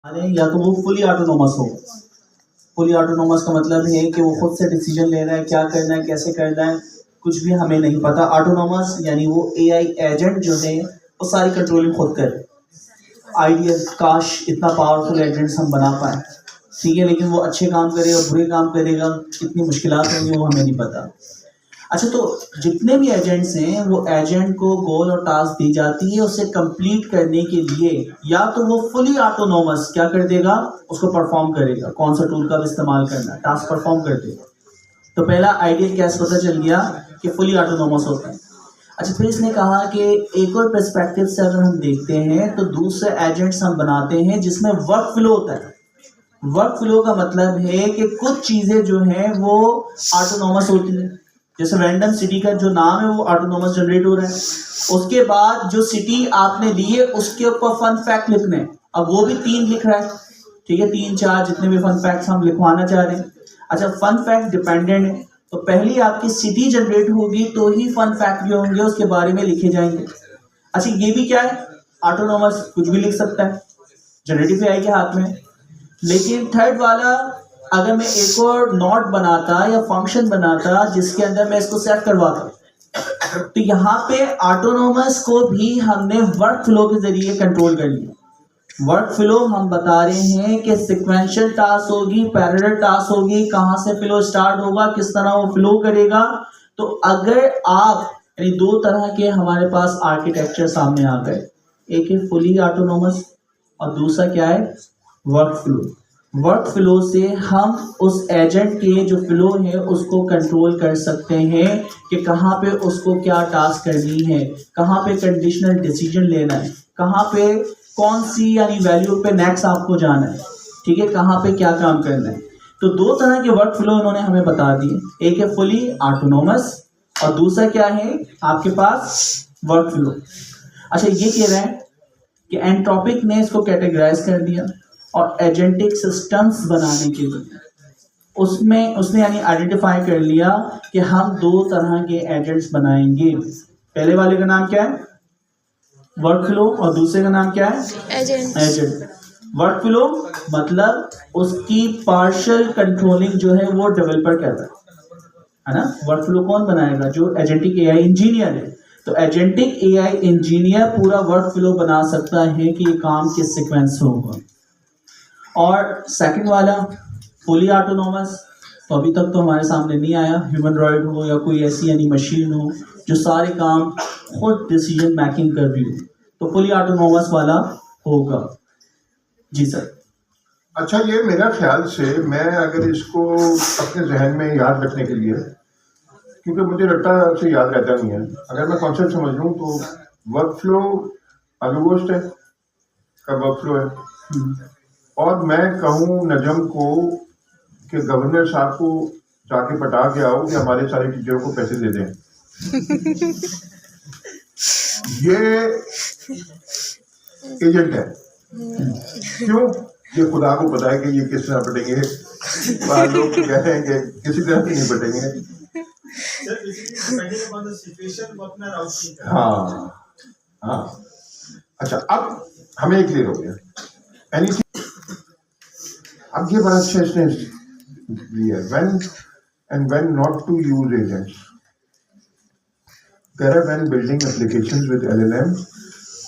या तो वो फुली ऑटोनोमस हो। फुली ऑटोनोमस का मतलब है कि वो खुद से डिसीजन ले रहा है, क्या करना है, कैसे करना है, कुछ भी हमें नहीं पता। ऑटोनोमस यानी वो एआई एजेंट जो है वो सारी कंट्रोलिंग खुद करे। आइडिया काश इतना पावरफुल एजेंट्स हम बना पाए, ठीक है, लेकिन वो अच्छे काम करेगा बुरे काम करेगा, कितनी मुश्किलात होंगी वो हमें नहीं पता। अच्छा, तो जितने भी एजेंट्स हैं वो एजेंट को गोल और टास्क दी जाती है, उसे कंप्लीट करने के लिए या तो वो फुली ऑटोनोमस क्या कर देगा, उसको परफॉर्म करेगा, कौन सा टूल का इस्तेमाल करना है, टास्क परफॉर्म कर देगा। तो पहला आइडियल कैसे पता चल गया कि फुली ऑटोनोमस होता है। अच्छा, फिर इसने कहा कि एक और पर्सपेक्टिव से अगर हम देखते हैं तो दूसरे एजेंट्स हम बनाते हैं जिसमें वर्क फ्लो होता है। वर्क फ्लो का मतलब है कि कुछ चीजें जो हैं वो ऑटोनोमस होती हैं। जैसे रैंडम सिटी का जो नाम है वो ऑटोनोमस जनरेट हो रहा है। उसके बाद जो सिटी आपने ली है उसके ऊपर फन फैक्ट लिखने हैं। अब वो भी 3 लिख रहा है, ठीक है, 3 4 जितने भी फन फैक्ट्स हम लिखवाना चाह रहे हैं। अच्छा, फन फैक्ट डिपेंडेंट है, तो पहली आपकी सिटी जनरेट होगी तो ही फन फैक्ट जो होंगे उसके बारे में लिखे जाएंगे। अच्छा, ये भी क्या है, ऑटोनोमस, कुछ भी लिख सकता है, जनरेटिव एआई के हाथ में। लेकिन थर्ड वाला, अगर मैं एक और नोट बनाता या फंक्शन बनाता जिसके अंदर मैं इसको सेट करवाता, तो यहाँ पे ऑटोनोमस को भी हमने वर्क फ्लो के जरिए कंट्रोल कर लिया। वर्क फ्लो हम बता रहे हैं कि सिक्वेंशियल टास्क होगी, पैरेलल टास्क होगी, कहां से फ्लो स्टार्ट होगा, किस तरह वो फ्लो करेगा। तो अगर आप यानी 2 तरह के हमारे पास आर्किटेक्चर सामने आ गए, एक है फुली ऑटोनोमस और दूसरा क्या है, वर्क फ्लो। वर्क फ्लो से हम उस एजेंट के जो फ्लो है उसको कंट्रोल कर सकते हैं कि कहाँ पे उसको क्या टास्क करनी है, कहाँ पे कंडीशनल डिसीजन लेना है, कहाँ पे कौन सी यानी वैल्यू पे नेक्स्ट आपको जाना है, ठीक है, कहाँ पे क्या काम करना है। तो 2 तरह के वर्क फ्लो इन्होंने हमें बता दिए, एक है फुली ऑटोनोमस और दूसरा क्या है आपके पास वर्क फ्लो। अच्छा, ये कह रहे हैं कि एंट्रोपिक ने इसको कैटेगराइज कर दिया और एजेंटिक सिस्टम्स बनाने के लिए उसमें उसने यानी आइडेंटिफाई कर लिया कि हम 2 तरह के एजेंट्स बनाएंगे। पहले वाले का नाम क्या है, वर्क फ्लो, और दूसरे का नाम क्या है, एजेंट। वर्क फ्लो मतलब उसकी पार्शियल कंट्रोलिंग जो है वो डेवलपर कर रहा है ना। वर्क फ्लो कौन बनाएगा, जो एजेंटिक एआई इंजीनियर है। तो एजेंटिक एआई इंजीनियर पूरा वर्क फ्लो बना सकता है कि ये काम किस सीक्वेंस में होगा। और सेकंड वाला फुली ऑटोनोमस, तो अभी तक तो हमारे सामने नहीं आया, ह्यूमनॉइड हो या कोई ऐसी यानी मशीन हो जो सारे काम खुद डिसीजन मेकिंग कर रही हो, तो फुली ऑटोनोमस वाला होगा। जी सर। अच्छा, ये मेरा ख्याल से मैं अगर इसको अपने जहन में याद रखने के लिए, क्योंकि मुझे रट्टा से याद रहता नहीं है, अगर मैं कॉन्सेप्ट समझ लूँ तो वर्क फ्लो आलूगोश्त है का वर्क फ्लो है, और मैं कहूँ नजम को कि गवर्नर साहब को जाके पटा के आओ कि हमारे सारे टीचरों को पैसे दे दें। ये एजेंट है। क्यों? ये खुदा को पता है कि ये किस तरह पटेंगे, लोग कह रहे हैं कि किसी तरह भी नहीं पटेंगे। हाँ हाँ। अच्छा, अब हमें क्लियर हो गया। अब ये बड़ा अच्छा इसने लिया, when and when not to use agents. When building applications with LLM,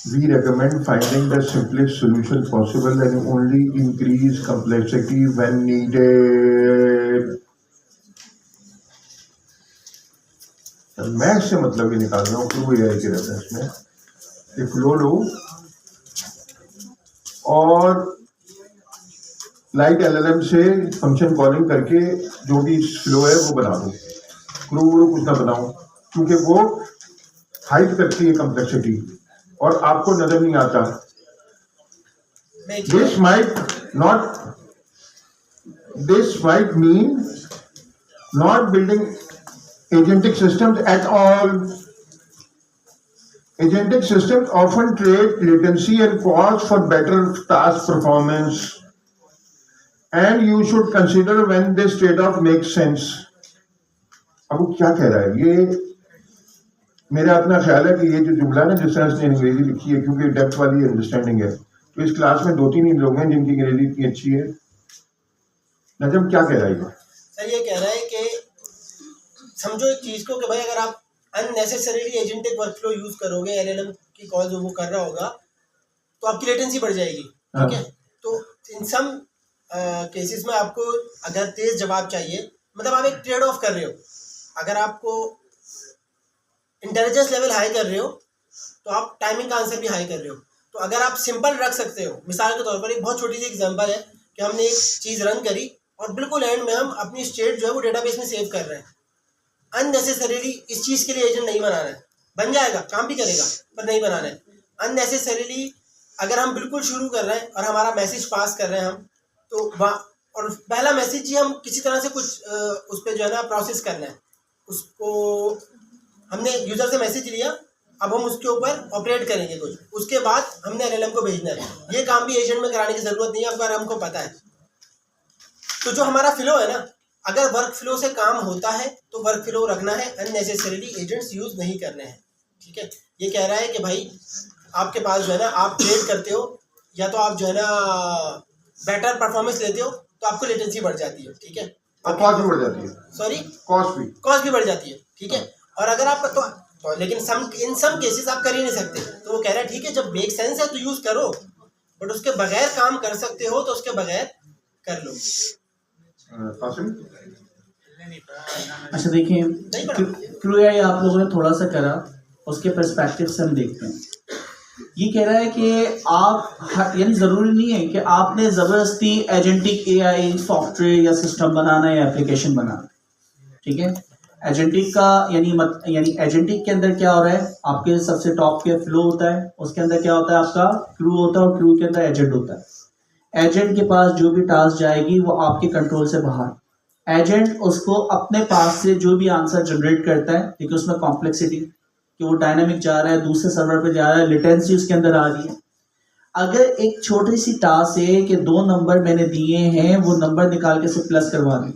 we recommend finding the simplest solution possible and only increase complexity when needed. मैं इससे मतलब ये निकाल रहा हूँ फ्लो एआई के रेफरेंस में, कि फ्लो लो और लाइट एलएलएम से फंक्शन कॉलिंग करके जो भी फ्लो है वो बना दो, फ्लो कुछ ना बनाओ, क्योंकि वो हाइड करती है कम्प्लेक्सिटी और आपको नजर नहीं आता। This might mean not building agentic systems at all. Agentic systems often trade latency and cost for better task performance, and you should consider when this trade-off makes sense. अब वो क्या कह रहा है, ये मेरा अपना ख्याल है कि ये जो जुमला ना जिस तरह से अंग्रेजी लिखी है, क्योंकि डेप्थ वाली अंडरस्टैंडिंग है, तो इस क्लास में 2-3 ही लोग हैं जिनकी अंग्रेजी इतनी अच्छी है। नजम क्या कह रहा है ये? सर ये कह रहा है कि समझो एक चीज़ को कि भाई अगर आप अननेसेसरीली एजेंटिक वर्कफ्लो यूज़ करोगे, एलएलएम की कॉल जो वो कर रहा होगा, तो आपकी लेटेंसी बढ़ जाएगी। ठीक है, तो इन सम केसेस में आपको अगर तेज जवाब चाहिए, मतलब आप एक ट्रेड ऑफ कर रहे हो, अगर आपको इंटेलिजेंस लेवल हाई कर रहे हो तो आप टाइमिंग का आंसर भी हाई कर रहे हो। तो अगर आप सिंपल रख सकते हो, मिसाल के तौर पर एक बहुत छोटी सी एग्जांपल है कि हमने एक चीज़ रन करी और बिल्कुल एंड में हम अपनी स्टेट जो है वो डेटाबेस में सेव कर रहे हैं। अननेसेसरीली इस चीज़ के लिए एजेंट नहीं बनाना है, बन जाएगा, काम भी करेगा, पर नहीं बनाना है। अननेसेसरीली अगर हम बिल्कुल शुरू कर रहे हैं और हमारा मैसेज पास कर रहे हैं हम, तो और पहला मैसेज ही हम किसी तरह से कुछ उस पर जो है ना प्रोसेस करना है, उसको हमने यूज़र से मैसेज लिया, अब हम उसके ऊपर ऑपरेट करेंगे कुछ, उसके बाद हमने एलएलएम को भेजना है। ये काम भी एजेंट में कराने की ज़रूरत नहीं है अगर हमको पता है। तो जो हमारा फ्लो है ना, अगर वर्क फ्लो से काम होता है तो वर्क फ्लो रखना है, अननेसेसरीली एजेंट्स यूज़ नहीं करने हैं। ठीक है, ये कह रहा है कि भाई आपके पास जो है ना, आप ट्रेड करते हो या तो आप जो है ना बेटर परफॉर्मेंस लेते हो तो आपको लेटेंसी बढ़ जाती है। ठीक है, और कॉस्ट भी बढ़ जाती है। सॉरी, कॉस्ट भी बढ़ जाती है। ठीक है, और अगर आप तो लेकिन इन सम केसेस आप कर ही नहीं सकते। तो वो कह रहा है ठीक है, जब मेक सेंस है तो यूज़ करो, बट उसके बगैर काम कर सकते हो तो उसके बगैर कर लो। अच्छा देखिए, क्यूआई आप लोगों ने थोड़ा सा करा, उसके पर्सपेक्टिव से हम देखते हैं। ये कह रहा है कि आप यानी ज़रूरी नहीं है कि आपने ज़बरदस्ती एजेंटिक एआई सॉफ्टवेयर या सिस्टम बनाना या एप्लीकेशन बनाना। ठीक है, एजेंटिक का यानी एजेंटिक के अंदर क्या हो रहा है, आपके सबसे टॉप पे फ्लो होता है, उसके अंदर क्या होता है, आपका क्रू होता है, और क्रू के अंदर एजेंट होता है। एजेंट के पास जो भी टास्क जाएगी वो आपके कंट्रोल से बाहर, एजेंट उसको अपने पास से जो भी आंसर जनरेट करता है, लेकिन उसमें कॉम्प्लेक्सिटी कि वो डायनामिक जा रहा है, दूसरे सर्वर पे जा रहा है, लेटेंसी उसके अंदर आ रही है। अगर एक छोटी सी टास्क है कि 2 नंबर मैंने दिए हैं, वो नंबर निकाल के से प्लस करवा दें,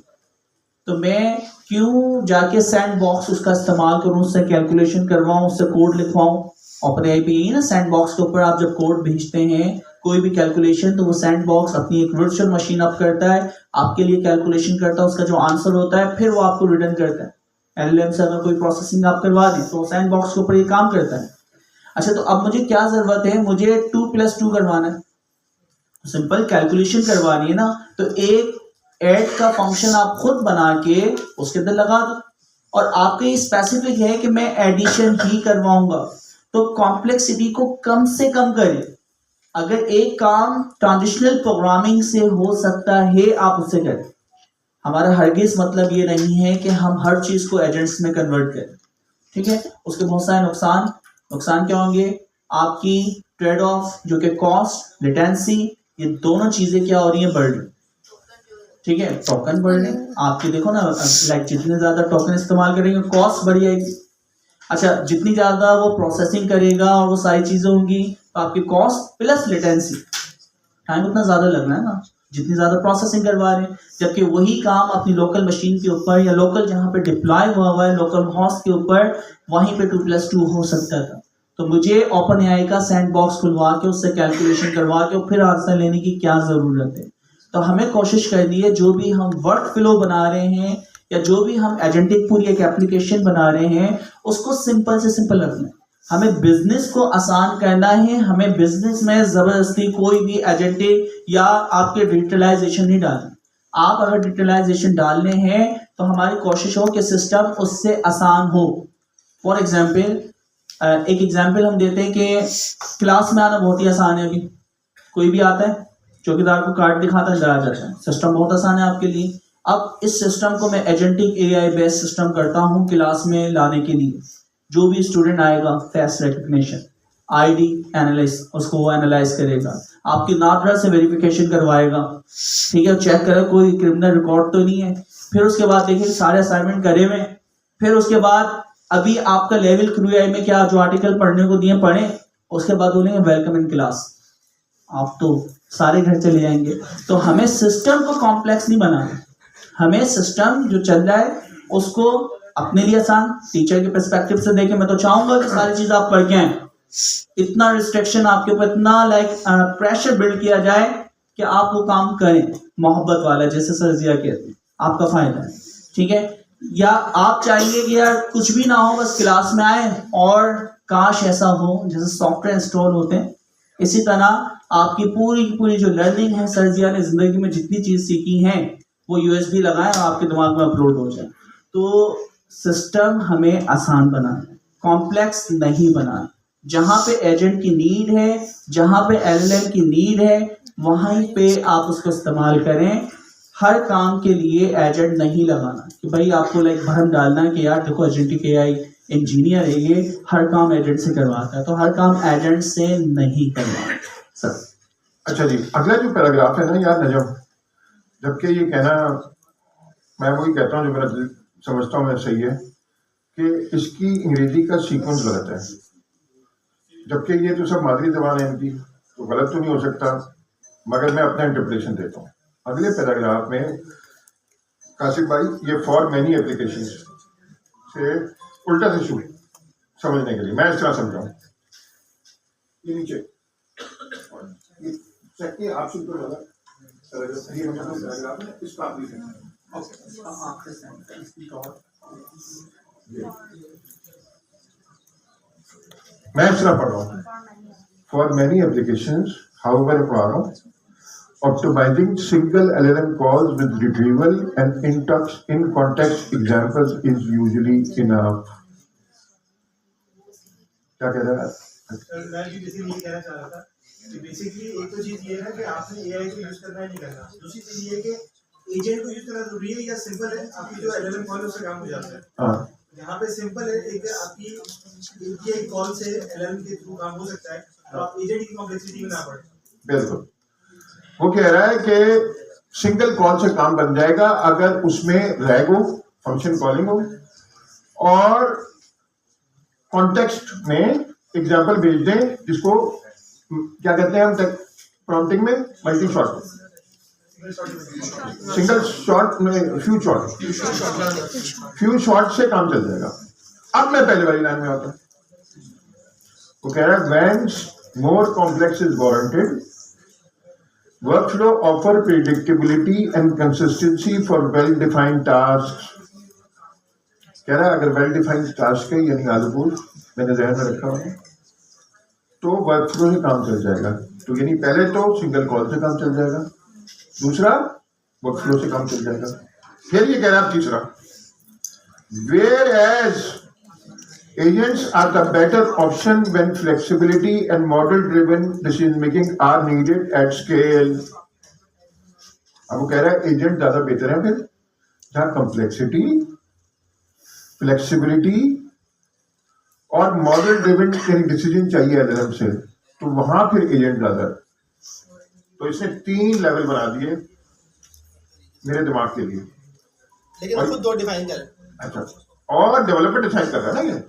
तो मैं क्यों जाके सैंड बॉक्स उसका इस्तेमाल करूं, उससे कैलकुलेशन करवाऊं, उससे कोड लिखवाऊं। ओपन एआई पे यही ना, सैंड बॉक्स के ऊपर आप जब कोड भेजते हैं कोई भी कैलकुलेशन, तो वो सैंड बॉक्स अपनी एक वर्चुअल मशीन अप करता है, आपके लिए कैलकुलेशन करता है, उसका जो आंसर होता है फिर वो आपको रिटर्न करता है। एलएलएम से अगर कोई प्रोसेसिंग आप करवा दें तो सैंड बॉक्स के ऊपर ये काम करता है। अच्छा, तो अब मुझे क्या जरूरत है, मुझे 2+2 करवाना है, सिंपल कैलकुलेशन करवानी है ना, तो एक ऐड का फंक्शन आप खुद बना के उसके अंदर लगा दो, और आपके ये स्पेसिफिक है कि मैं एडिशन ही करवाऊंगा, तो कॉम्प्लेक्सिटी को कम से कम करें। अगर एक काम ट्रांजिशनल प्रोग्रामिंग से हो सकता है, आप उसे करें। हमारा हरगिज मतलब ये नहीं है कि हम हर चीज को एजेंट्स में कन्वर्ट करें। ठीक है, उसके बहुत सारे नुकसान क्या होंगे, आपकी ट्रेड ऑफ जो कि कॉस्ट, लेटेंसी, ये दोनों चीजें क्या हो रही हैं, बढ़ रही। ठीक है, टोकन बढ़ रहे हैं आपके, देखो ना, लाइक जितने ज्यादा टोकन इस्तेमाल करेंगे कॉस्ट बढ़ जाएगी। अच्छा, जितनी ज्यादा वो प्रोसेसिंग करेगा और वो सारी चीजें होंगी, तो आपकी कॉस्ट प्लस लेटेंसी, टाइम उतना ज्यादा लगना है ना, जितनी ज्यादा प्रोसेसिंग करवा रहे हैं। जबकि वही काम अपनी लोकल मशीन के ऊपर या लोकल जहाँ पे डिप्लॉय हुआ है लोकल होस्ट के ऊपर, वहीं पे 2+2 हो सकता था। तो मुझे ओपन एआई का सैंड बॉक्स खुलवा के उससे कैलकुलेशन करवा के फिर आंसर लेने की क्या जरूरत है। तो हमें कोशिश करनी है, जो भी हम वर्क फ्लो बना रहे हैं या जो भी हम एजेंटिक पूरी एक एप्लीकेशन बना रहे हैं, उसको सिंपल से सिंपल रखना है। हमें बिजनेस को आसान करना है, हमें बिजनेस में जबरदस्ती कोई भी एजेंटिक या आपके डिजिटलाइजेशन नहीं डालना। आप अगर डिजिटलाइजेशन डालने हैं तो हमारी कोशिश हो कि सिस्टम उससे आसान हो। फॉर एग्जाम्पल, एक एग्जाम्पल हम देते हैं कि क्लास में आना बहुत ही आसान है। अभी कोई भी आता है, चौकीदार को कार्ड दिखाता अंदर आ जाता है, सिस्टम बहुत आसान है आपके लिए। अब इस सिस्टम को मैं एजेंटिक एआई बेस्ड सिस्टम करता हूँ क्लास में लाने के लिए। जो भी स्टूडेंट आएगा, फेस रिकग्निशन, आईडी एनालिस, उसको वो एनालाइज करेगा, आपकी नादरा से वेरिफिकेशन करवाएगा, ठीक है, चेक करेगा कोई क्रिमिनल रिकॉर्ड तो नहीं है। फिर उसके बाद देखिए सारे असाइनमेंट करे हुए। फिर उसके बाद अभी आपका लेवल क्यूआई में क्या जो आर्टिकल पढ़ने को दिए पढ़े, उसके बाद बोलेंगे वेलकम इन क्लास, आप तो सारे घर चले जाएंगे। तो हमें सिस्टम को कॉम्प्लेक्स नहीं बनाना, हमें सिस्टम जो चल रहा है उसको अपने लिए आसान, टीचर के पर्सपेक्टिव से देखें। मैं तो चाहूंगा कि सारी चीज आप पढ़ के आए, इतना रिस्ट्रिक्शन आपके ऊपर, इतना प्रेशर बिल्ड किया जाए कि आप वो काम करें मोहब्बत वाला, जैसे सरजिया कहते हैं, आपका फायदा है, ठीक है। या आप चाहिए कि यार कुछ भी ना हो, बस क्लास में आए, और काश ऐसा हो जैसे सॉफ्टवेयर इंस्टॉल होते हैं, इसी तरह आपकी पूरी की पूरी जो लर्निंग है, सरजिया ने जिंदगी में जितनी चीज सीखी हैं वो यूएसबी लगाएं और आपके दिमाग में अपलोड हो जाए। तो सिस्टम हमें आसान बनाना है, कॉम्प्लेक्स नहीं बनाना। जहां पे एजेंट की नीड है, जहां पे एलएलएम की नीड है, वहीं पे आप उसको इस्तेमाल करें। हर काम के लिए एजेंट नहीं लगाना कि भाई आपको भरम डालना है कि यार देखो एजेंटिक एआई इंजीनियर है, ये हर काम एजेंट से करवाता है, तो हर काम एजेंट से नहीं करवाना सर। अच्छा जी, अगला जो पैराग्राफ है ना यार नजम, जबकि ये कहना मैं वही कहता हूँ जो मेरा दिल समझता हूँ मैं सही है कि इसकी अंग्रेजी का सीक्वेंस गलत है, जबकि ये तो सब मादरी जबान है इनकी, तो गलत तो नहीं हो सकता, मगर मैं अपना इंटरप्रिटेशन देता हूँ। अगले पैराग्राफ में कासिफ भाई ये फॉर मैनी एप्लीकेशन से उल्टा से शुरू समझने के लिए मैं इस तरह समझाऊँ, ये नीचे आप सुनते वाला ये पैराग्राफ है, इसका आप लिखें। मैं इस तरह पढ़ रहा हूँ, फॉर मैनी एप्लीकेशंस हाउएवर पढ़ा रहा हूँ, optimizing single LLM calls with retrieval and in context examples is usually enough. क्या कह रहा है? मैं भी बेसिकली ये कहना चाह रहा था कि बेसिकली एक तो चीज ये है कि आपने एआई को यूज करना है नहीं करना, दूसरी चीज ये है कि एजेंट को यूज करना जरूरी है या सिंपल है, आपकी जो एलएलएम कॉल है उससे काम हो जाता है। हाँ, यहाँ पे सिंपल है, एक आपकी एपीआई कॉल से एलएलएम के थ्रू काम हो सकता है, तो आप एजेंट की कॉम्प्लेक्सिटी में ना पड़े। बिल्कुल, वो कह रहा है कि सिंगल कॉल से काम बन जाएगा अगर उसमें रैग हो, फंक्शन कॉलिंग हो, और कॉन्टेक्स्ट में एग्जांपल भेज दें, जिसको क्या कहते हैं हम तक प्रॉम्प्टिंग में मल्टी शॉट, सिंगल शॉट में फ्यू शॉट से काम चल जाएगा। अब मैं पहले वाली लाइन में आता हूं, वो कह रहा है when more complex is warranted, workflow offer predictability and consistency for well-defined tasks. कह रहा है अगर well-defined task है यानी आलूबूल मैंने ध्यान में रखा हुआ तो वर्कफ्लो से काम चल जाएगा। तो यानी पहले तो सिंगल कॉल से काम चल जाएगा, दूसरा वर्कफ्लो से काम चल जाएगा। फिर ये कह रहा है तीसरा, whereas agents are the better option when flexibility and model-driven decision-making are needed at scale. अब वो कह रहा है एजेंट ज्यादा बेहतर है फिर जहां कॉम्प्लेक्सिटी, फ्लेक्सिबिलिटी और मॉडल-ड्रिवन डिसीजन चाहिए एलएलएम से, तो वहां फिर एजेंट ज्यादा है। तो इसने 3 लेवल बना दिए मेरे दिमाग के लिए, लेकिन खुद 2 डिफाइन करें। अच्छा, और डेवलपर डिसाइड कर रहा है ना ये,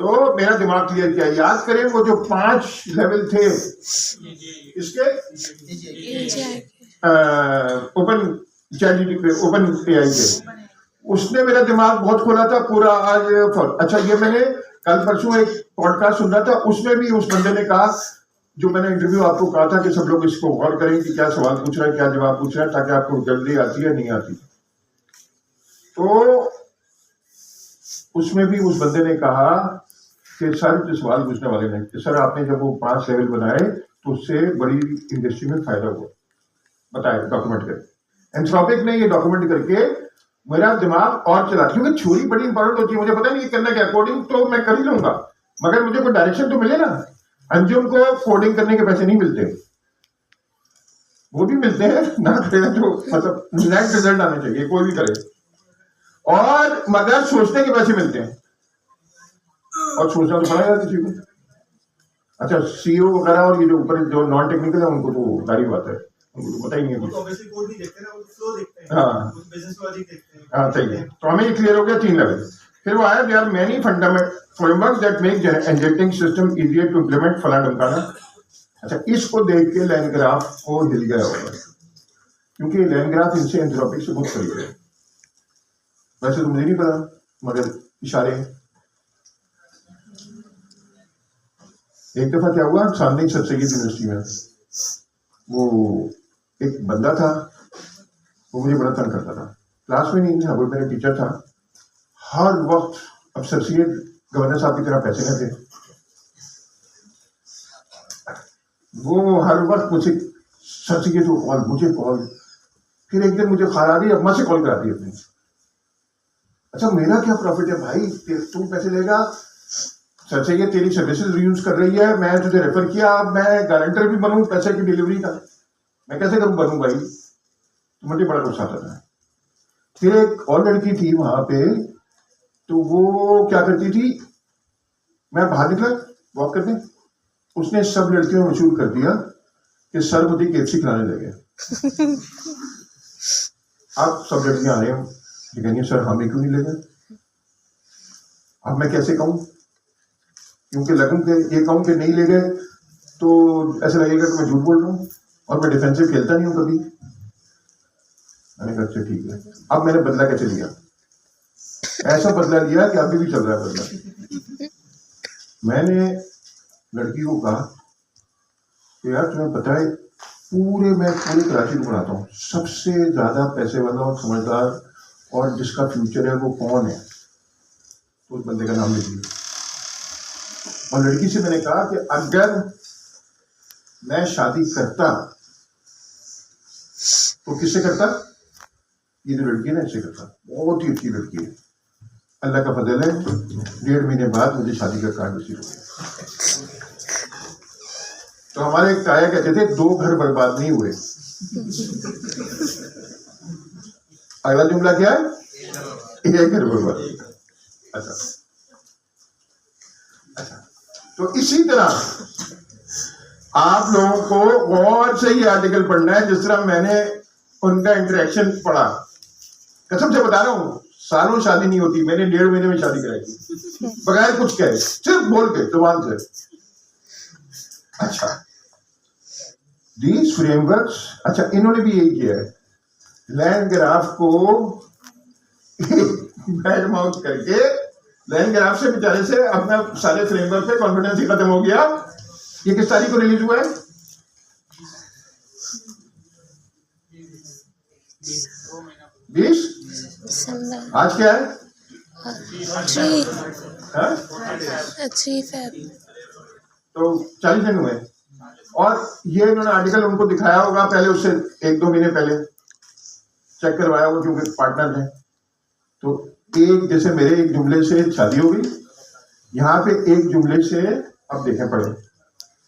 तो मेरा दिमाग क्लियर किया। याद करें वो जो 5 लेवल थे इसके ओपन ओपन एआई के, उसने मेरा दिमाग बहुत खोला था पूरा आज। अच्छा, ये मैंने कल परसों एक पॉडकास्ट सुन रहा था, उसमें भी उस बंदे ने कहा, जो मैंने इंटरव्यू आपको कहा था कि सब लोग इसको गौर करें कि क्या सवाल पूछ रहा है, क्या जवाब पूछ रहा है, ताकि आपको जल्दी आती है नहीं आती। तो उसमें भी उस बंदे ने कहा कि सर जो सवाल पूछने वाले ने कि सर आपने जब वो 5 लेवल बनाए तो उससे बड़ी इंडस्ट्री में फायदा हुआ, बताए, डॉक्यूमेंट करें। एंथ्रोपिक ने ये डॉक्यूमेंट करके मेरा दिमाग और चला, क्योंकि थ्योरी बड़ी इंपॉर्टेंट होती है। मुझे पता नहीं करना क्या, कोडिंग तो मैं कर ही लूंगा, मगर मुझे कोई डायरेक्शन तो मिले ना। अंजुम को कोडिंग करने के पैसे नहीं मिलते, वो भी मिलते हैं ना, जो मतलब नेट रिजल्ट आना चाहिए, कोई भी करे, और मगर सोचने के पैसे मिलते हैं, और सोचना तो पड़ेगा किसी को। अच्छा, सीईओ वगैरह और ये जो ऊपर जो नॉन टेक्निकल है उनको तो सारी बात है, उनको तो पता ही नहीं है। ऑब्वियसली कोड भी देखते हैं ना, वो फ्लो देखते हैं, हाँ, बिजनेस लॉजिक देखते हैं। हाँ सही है। तो हमें ये क्लियर हो गया 3 लेवल। फिर वो आया, there are many fundamental frameworks that make injecting system easier to implement फला ढमकाना। अच्छा, इसको देख के लाइन ग्राफ को हिल गया होगा, क्योंकि लाइन ग्राफ इनसे एंथ्रोपिक से बहुत करीब है। वैसे तो मुझे नहीं पता, मगर इशारे हैं। एक दफ़ा क्या हुआ, सामने ही सर सैयद यूनिवर्सिटी में वो एक बंदा था, वो मुझे बड़ा तंग करता था। क्लास में नहीं था, वो मेरा टीचर था। हर वक्त, अब सर सैयद गवर्नर साहब की तरह पैसे लेते, वो हर वक्त मुझे सर सैयद को कॉल, मुझे कॉल। फिर एक दिन मुझे ख्याल आ रही, अम्मा से कॉल करा दी अपनी। अच्छा मेरा क्या प्रॉफिट है भाई, तू पैसे लेगा, सर सैयद तेरी सर्विसेज यूज कर रही है, मैं तुझे रेफर किया, अब मैं गारंटर भी बनूं पैसे की डिलीवरी का, मैं कैसे करूं, बनूं भाई। तो मुझे बड़ा गुस्सा आता था। फिर एक और लड़की थी वहां पे, तो वो क्या करती थी, मैं बाहर निकला वॉक करने, उसने सब लड़कियों में मशहूर कर दिया कि सर मुझे केएफसी खिलाने लगे। अब सब लड़कियां आ रहे हैं, कहेंगे सर हमें क्यों नहीं लगे। अब मैं कैसे कहूं, क्योंकि लगूं कि ये कहूं कि नहीं ले गए तो ऐसा लगेगा कि मैं झूठ बोल रहा हूं, और मैं डिफेंसिव खेलता नहीं हूं कभी। मैंने कहा अच्छा ठीक है। अब मैंने बदला कैसे लिया, ऐसा बदला लिया कि अभी भी चल रहा है बदला। मैंने लड़की को कहा कि यार तुम्हें पता है, मैं पूरे कराची को बनाता हूँ, सबसे ज्यादा पैसे वाला और समझदार और जिसका फ्यूचर है वो कौन है, तो उस बंदे का नाम लिख लिया। और लड़की से मैंने कहा कि अगर मैं शादी करता तो किससे करता, ये जो लड़की है ना इससे करता, बहुत ही अच्छी लड़की है, अल्लाह का फजल है, 1.5 महीने बाद मुझे शादी का कार्ड नसीब हो गया। तो हमारे एक ताया कहते थे 2 घर बर्बाद नहीं हुए। अगला जुमला क्या है, 1 घर बर्बाद। अच्छा, तो इसी तरह आप लोगों को और से ही आर्टिकल पढ़ना है, जिस तरह मैंने उनका इंटरेक्शन पढ़ा। कसम से बता रहा हूं, सालों शादी नहीं होती, मैंने 1.5 महीने में शादी कराई थी, बगैर कुछ कहे, सिर्फ बोल के जुबान से। अच्छा, दीज फ्रेमवर्क्स, अच्छा इन्होंने भी यही किया है, लैंड ग्राफ को बैड माउथ करके, लैंड ग्राफ से बेचारे से अपना सारे फ्रेमवर्क पे कॉन्फिडेंस ही खत्म हो गया। ये किस तारीख को रिलीज हुआ है, 20, आज क्या है, 3 Feb। तो 40 दिन हुए। और ये इन्होंने आर्टिकल उनको दिखाया होगा पहले, उससे 1-2 महीने पहले चेक करवाया होगा, क्योंकि पार्टनर है। तो एक जैसे मेरे एक जुमले से शादी हो गई, यहाँ पे एक जुमले से अब देखें पड़े।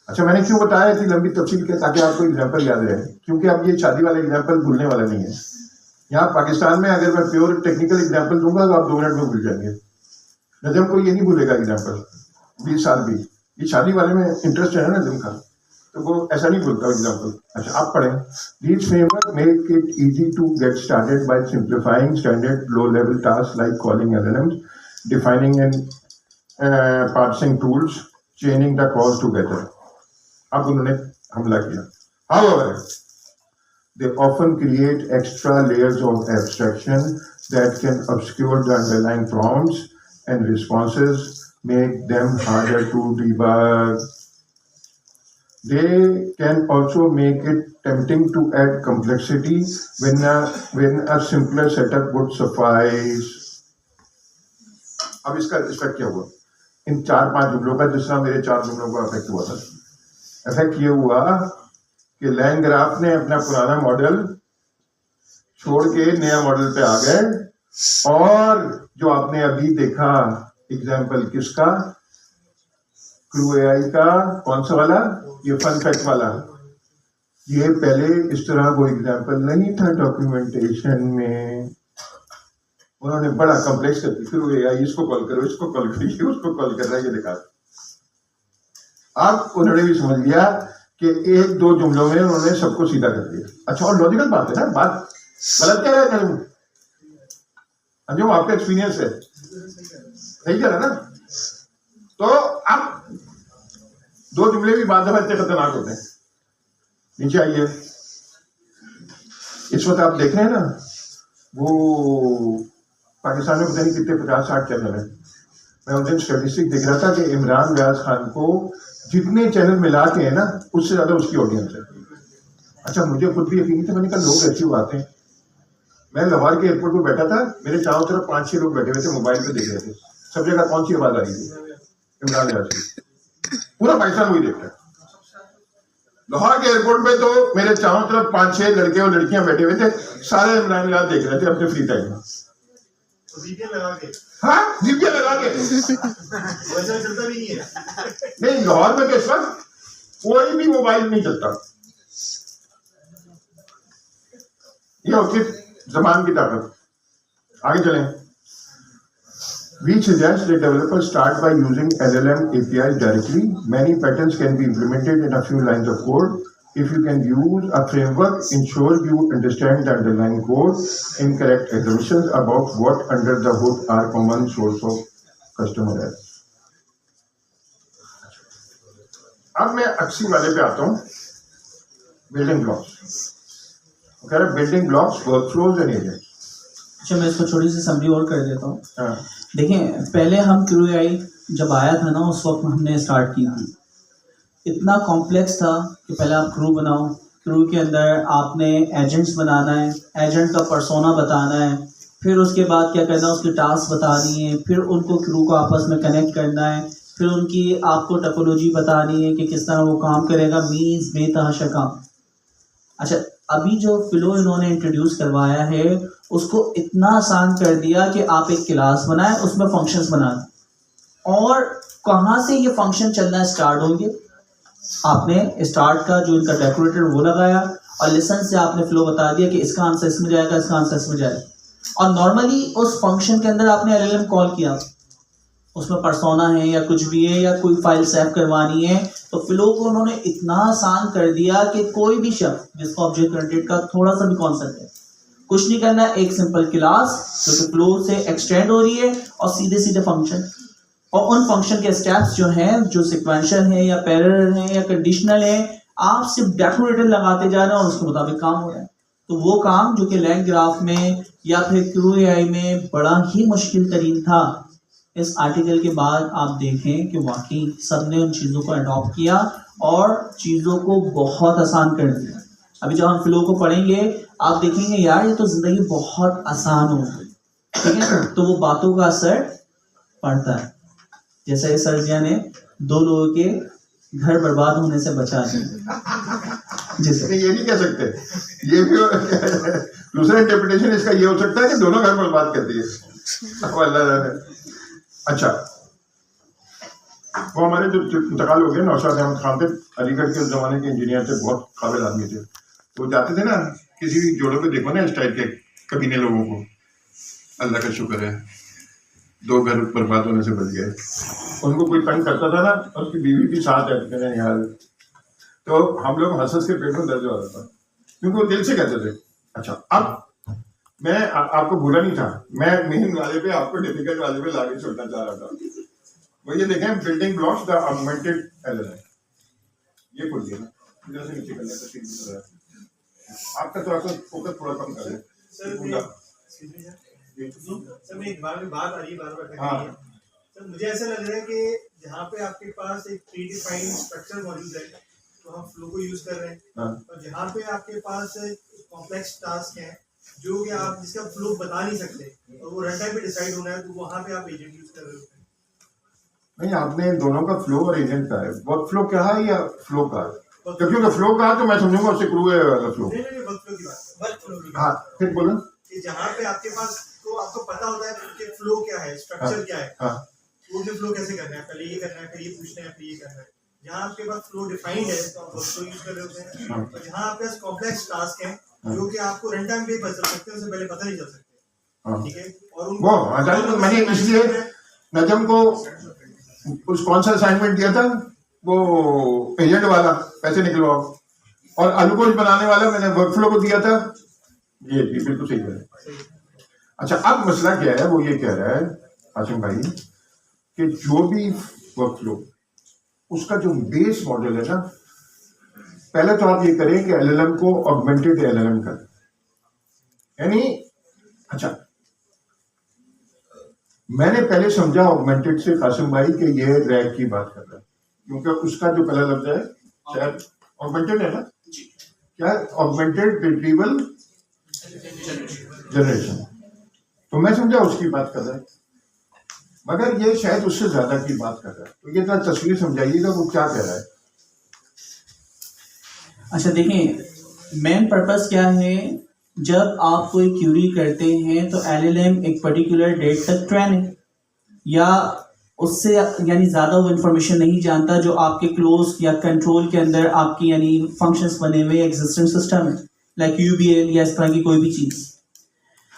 अच्छा मैंने क्यों बताया इतनी लंबी तफसील के, ताकि आपको एग्जाम्पल याद रहे, क्योंकि अब ये शादी वाला एग्जाम्पल भूलने वाला नहीं है। यहाँ पाकिस्तान में अगर मैं प्योर टेक्निकल एग्जाम्पल दूंगा तो आप 2 मिनट में भूल जाएंगे। नजम को ये नहीं भूलेगा एग्जाम्पल 20 साल भी, ये शादी वाले में इंटरेस्ट है ना नजम का, तो वो ऐसा नहीं भूलता एग्जाम्पल। अच्छा आप पढ़ें, these framework make it easy to get started by simplifying standard low level task like calling LLMs, defining and parsing tools, chaining the cause together. अब उन्होंने हमला किया। However, they often create extra layers of abstraction that can obscure the underlying prompts and responses, make them harder to debug. They can also make it tempting to add complexity when a simpler setup would suffice. अब इसका effect क्या हुआ इन 4-5 जुमलों का, जिस तरह मेरे 4 जुमलों का effect हुआ था। इफेक्ट ये हुआ कि लैंड ग्राफ ने अपना पुराना मॉडल छोड़ के नया मॉडल पे आ गए, और जो आपने अभी देखा एग्जाम्पल किसका, क्रू AI का, कौन सा वाला, ये फन फैक्ट वाला, ये पहले इस तरह कोई एग्जाम्पल नहीं था डॉक्यूमेंटेशन में। उन्होंने बड़ा कॉम्प्लेक्स कर दिया, क्रू AI इसको कॉल करो, इसको कॉल करिए, उसको कॉल कर रहा है, ये दिखा। अब उन्होंने भी समझ लिया कि 1-2 जुमलों में उन्होंने सबको सीधा कर दिया। अच्छा, और लॉजिकल बात है ना, बात गलत क्या है जो आपका एक्सपीरियंस है, सही कह रहा ना। तो अब 2 जुमले भी बाद इतने खतरनाक होते हैं। नीचे आइए, इस वक्त आप देख रहे हैं ना, वो पाकिस्तान में पता नहीं कितने 50-60 चैनल है। मैं उस दिन स्टेटिस्टिक देख रहा था कि इमरान रियाज खान को जितने चैनल मिला के है ना उससे ज्यादा उसकी ऑडियंस है। अच्छा मुझे खुद भी यकीन नहीं था, मैंने कहा लोग ऐसे आते हैं। मैं लाहौर के एयरपोर्ट पे बैठा था, मेरे चारों तरफ 5-6 लोग बैठे हुए थे, मोबाइल पे देख रहे थे, सब जगह कौन सी आवाज आ रही थी, इमरान यासीन। पूरा पाकिस्तान वही देखता है। लाहौर के एयरपोर्ट पे तो मेरे चारों तरफ 5-6 लड़के और लड़कियां बैठे हुए थे, सारे इमरान याद देख रहे थे अपने फ्री टाइम में। VPN लगा के हाँ VPN लगा के वैसे चलता भी नहीं है। नहीं, लाहौर में तो इस वक्त कोई भी मोबाइल नहीं चलता। ये होती जबान की ताकत। आगे चलें। We suggest that developers start by using LLM APIs directly. Many patterns can be implemented in a few lines of code. If you can use a framework, ensure you understand the underlying code. Incorrect assumptions about what under the hood are common source of customer error. अब मैं अच्छी वाले पे आता हूँ, building blocks. कह रहे building blocks, workflows and agents. अच्छा मैं इसको छोटी सी समरी और कर देता हूँ। हाँ, देखें पहले हम क्रू आई जब आया था ना उस वक्त हमने स्टार्ट की थी, इतना कॉम्प्लेक्स था कि पहले आप क्रू बनाओ, क्रू के अंदर आपने एजेंट्स बनाना है, एजेंट का पर्सोना बताना है, फिर उसके बाद क्या करना है उसकी टास्क बतानी है, फिर उनको क्रू को आपस में कनेक्ट करना है, फिर उनकी आपको टोपोलॉजी बतानी है कि किस तरह वो काम करेगा, मीन्स बेतहाशा काम। अच्छा अभी जो फ्लो इन्होंने इंट्रोड्यूस करवाया है उसको इतना आसान कर दिया कि आप एक क्लास बनाएं उसमें फंक्शंस बना दें, और कहाँ से ये फंक्शन चलना स्टार्ट होंगे, आपने स्टार्ट का जो इनका डेकोरेटर वो लगाया और लिसन से आपने फ्लो बता दिया कि इसका आंसर इसमें जाएगा, इसका आंसर इसमें जाएगा, और नॉर्मली उस फंक्शन के अंदर आपने LLM कॉल किया, उसमें पर्सोना है या कुछ भी है या कोई फाइल सेव करवानी है, तो फ्लो को उन्होंने इतना आसान कर दिया कि कोई भी शब्द जिसको ऑब्जेक्ट ओरिएंटेड का थोड़ा सा भी कॉन्सेप्ट है, कुछ नहीं करना, एक सिंपल क्लास जो कि फ्लो से एक्सटेंड हो रही है और सीधे सीधे फंक्शन, और उन फंक्शन के स्टेप्स जो हैं जो सिक्वेंशियल हैं या पैरेलल हैं या कंडीशनल हैं, आप सिर्फ डेकोरेटर लगाते जा रहे हैं और उसके मुताबिक काम हो रहा है। तो वो काम जो कि लैंग ग्राफ में या फिर क्रू AI में बड़ा ही मुश्किल तरीन था, इस आर्टिकल के बाद आप देखें कि वाकई सब ने उन चीज़ों को अडॉप्ट किया और चीज़ों को बहुत आसान कर दिया। अभी जब हम फ्लो को पढ़ेंगे आप देखेंगे यार ये तो ज़िंदगी बहुत आसान हो गई, ठीक है, तो वो बातों का असर पड़ता है। जैसे इस सर्जिया ने 2 लोगों के घर बर्बाद होने से बचा दिया। जी सर। ये नहीं कह सकते, ये भी दूसरा इंटरप्रिटेशन इसका ये हो सकता है कि दोनों घर बर्बाद कर दिए। अल्लाह जाने। अच्छा वो हमारे जो इंतकाल हो गया नौशाद अहमद खान थे, अलीगढ़ के उस जमाने के इंजीनियर थे, बहुत काबिल आदमी थे। वो जाते थे ना किसी भी जोड़ों पे, देखो ना इस टाइप के कमीने लोगों को, अल्लाह का शुक्र है 2 घर बर्बाद होने से बच गए। उनको कोई तंग करता था ना, उसकी बीवी भी साथ है यार, तो हम लोग हंस के पेट में दर्द हो रहा था क्योंकि वो दिल से कहते थे। अच्छा अब मैं आपको भूला नहीं था, मैं मेन वाले पे आपको डिफिकल्ट वाले पे लाके छोड़ना चाह रहा था। वो ये देखें building blocks the augmented LLM, ये खोल दिया ना इधर से नीचे करने का सीन दिख रहा है आपका, तो आपका फोकस थोड़ा कम कर सर मैं एक बार बात आ रही है बार हाँ। सर मुझे ऐसा लग रहा है कि जहाँ पे आपके पास एक प्री डिफाइंड स्ट्रक्चर मौजूद है तो हम फ्लो को यूज कर रहे हैं, और जहाँ पे आपके पास कॉम्प्लेक्स टास्क है जो कि आप जिसका फ्लो बता नहीं सकते और वो रन टाइम पे डिसाइड होना है, तो वहाँ पे आप एजेंट यूज कर रहे हो। नहीं, आपने दोनों का फ्लो और एजेंट का है, वर्क फ्लो क्या है या फ्लो का है? क्योंकि फ्लो का तो मैं समझूंगा उससे क्रू है वाला फ्लो। नहीं वर्क फ्लो की बात, वर्क फ्लो की हाँ बात फिर बोलो कि जहाँ पे आपके पास तो आपको पता होता है कि फ्लो क्या है, स्ट्रक्चर क्या है, हाँ वो फ्लो कैसे करना है, पहले ये करना है फिर ये पूछना है फिर ये करना है। जहाँ आपके पास फ्लो डिफाइंड है तो आप वर्क फ्लो यूज कर रहे होते हैं, और जहाँ आपके पास कॉम्प्लेक्स टास्क है जो कि आपको रन टाइम पे बदल सकते हैं, उससे पहले पता नहीं चल सकते, ठीक है। और वो तो मैंने इसलिए नजम को उस कौन सा असाइनमेंट दिया था, वो एजेंट वाला पैसे निकलवाओ, और अनुकोच बनाने वाला मैंने वर्क फ्लो को दिया था। ये बिल्कुल सही है। अच्छा अब मसला क्या है, वो ये कह रहा है आसिम भाई कि जो भी वर्क फ्लो उसका जो बेस मॉडल है ना, पहले तो आप ये करें कि LLM को ऑगमेंटेड LLM करें, यानी अच्छा मैंने पहले समझा ऑगमेंटेड से कासिम भाई कि ये रैग की बात कर रहा है, क्योंकि उसका जो पहला लफ्ज है शायद ऑगमेंटेड है ना, क्या ऑगमेंटेड रिट्रीवल जनरेशन, तो मैं समझा उसकी बात कर रहा है, मगर ये शायद उससे ज्यादा की बात कर रहा है। तो ये तरह तस्वीर समझाइएगा वो क्या कह रहा है। अच्छा देखें, मेन पर्पस क्या है, जब आप कोई क्यूरी करते हैं तो एलएलएम एक पर्टिकुलर डेट तक ट्रेन है या उससे यानी ज़्यादा वो इन्फॉर्मेशन नहीं जानता जो आपके क्लोज या कंट्रोल के अंदर आपकी यानी फंक्शंस बने हुए एग्जिस्टिंग सिस्टम है, लाइक यूबीएल या इस तरह की कोई भी चीज़।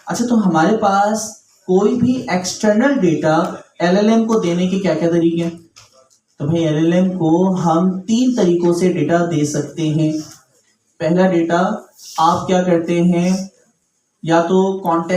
अच्छा, तो हमारे पास कोई भी एक्सटर्नल डेटा एलएलएम को देने के क्या क्या तरीके हैं? तो भाई एलएलएम को हम 3 तरीकों से डेटा दे सकते हैं। पहला डेटा आप क्या करते हैं, या तो कॉन्टेक्स्ट